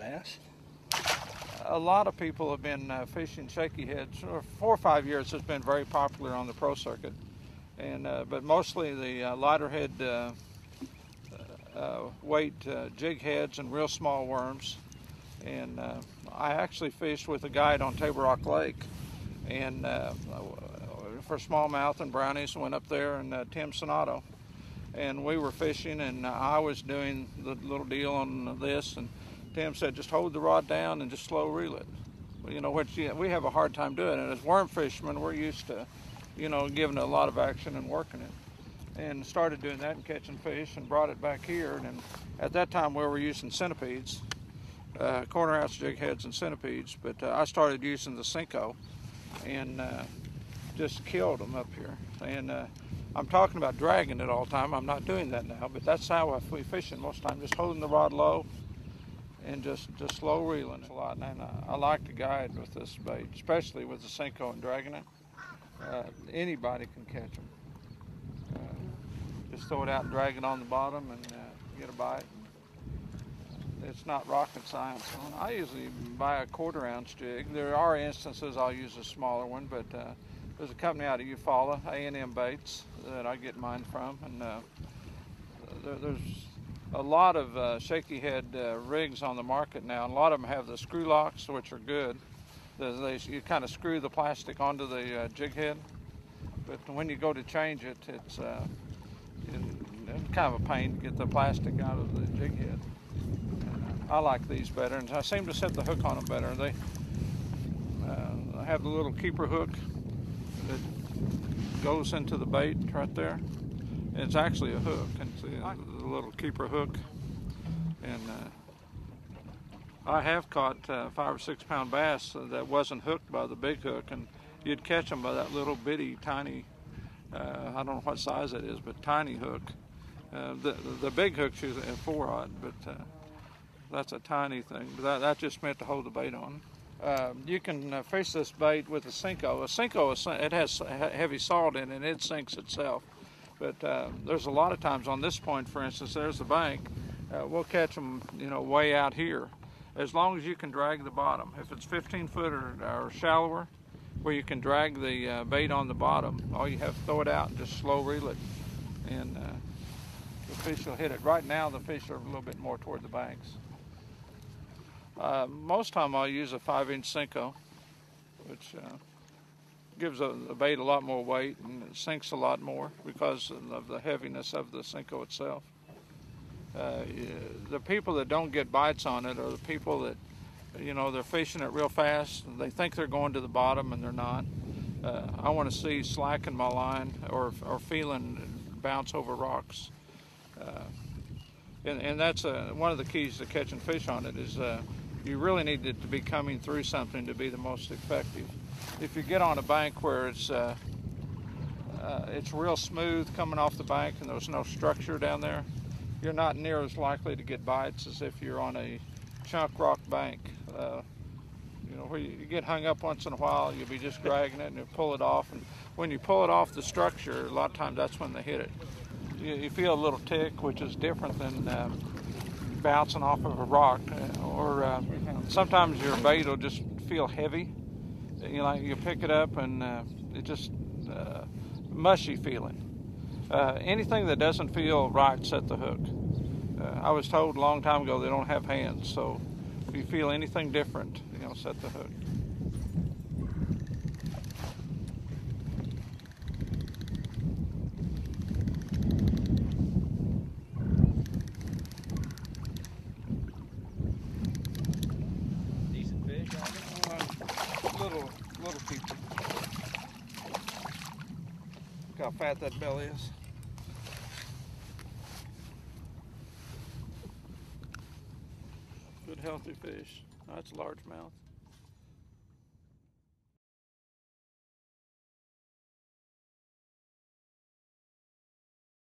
bass? A lot of people have been fishing shaky-heads. 4 or 5 years has been very popular on the pro circuit, and but mostly the lighter head weight jig heads and real small worms. And I actually fished with a guide on Table Rock Lake, and for smallmouth and brownies, went up there, and Tim Sonato, and we were fishing, and I was doing the little deal on this, and Tim said, just hold the rod down and just slow reel it. Well, you know, which we have a hard time doing, and as worm fishermen, we're used to, you know, giving it a lot of action and working it. And started doing that and catching fish, and brought it back here. And at that time, we were using centipedes, corner ounce jig heads and centipedes, but I started using the Senko, and just killed them up here. And I'm talking about dragging it all the time. I'm not doing that now, but that's how we fishing most of the time, just holding the rod low and just slow reeling it a lot. And I like to guide with this bait, especially with the Senko and dragging it. Anybody can catch them. Just throw it out and drag it on the bottom and get a bite. It's not rocket science. I usually buy a 1/4 ounce jig. There are instances I'll use a smaller one, but there's a company out of Eufaula, A&M Baits, that I get mine from, and there's a lot of shaky head rigs on the market now, and a lot of them have the screw locks, which are good. You kind of screw the plastic onto the jig head, but when you go to change it, it's kind of a pain to get the plastic out of the jig head. I like these better, and I seem to set the hook on them better. They have the little keeper hook that goes into the bait right there. It's actually a hook, and it's the little keeper hook. And I have caught 5 or 6 pound bass that wasn't hooked by the big hook, and you'd catch them by that little bitty tiny, I don't know what size it is, but tiny hook. The big hook's usually a 4-aught, but that's a tiny thing. But that just meant to hold the bait on. You can fish this bait with a Senko. A Senko, it has heavy salt in it, and it sinks itself. But there's a lot of times on this point, for instance, there's the bank. We'll catch them, you know, way out here. As long as you can drag the bottom. If it's 15 foot or shallower, where you can drag the bait on the bottom, all you have to throw it out and just slow reel it, and the fish will hit it. Right now, the fish are a little bit more toward the banks. Most time I'll use a 5-inch Senko, which gives the bait a lot more weight, and it sinks a lot more because of the heaviness of the Senko itself. The people that don't get bites on it are the people that, you know, they're fishing it real fast, and they think they're going to the bottom and they're not. I want to see slack in my line or feeling bounce over rocks. And that's one of the keys to catching fish on it is you really need it to be coming through something to be the most effective. If you get on a bank where it's real smooth coming off the bank and there's no structure down there, you're not near as likely to get bites as if you're on a chunk rock bank. You know, where you get hung up once in a while, you'll be just dragging it and you pull it off. And when you pull it off the structure, a lot of times that's when they hit it. You feel a little tick, which is different than bouncing off of a rock. Or sometimes your bait will just feel heavy. You know, you pick it up and it just mushy feeling. Anything that doesn't feel right, set the hook. I was told a long time ago they don't have hands, so if you feel anything different, you know, set the hook. Decent fish, Little people. Look how fat that belly is. Good healthy fish. That's a largemouth.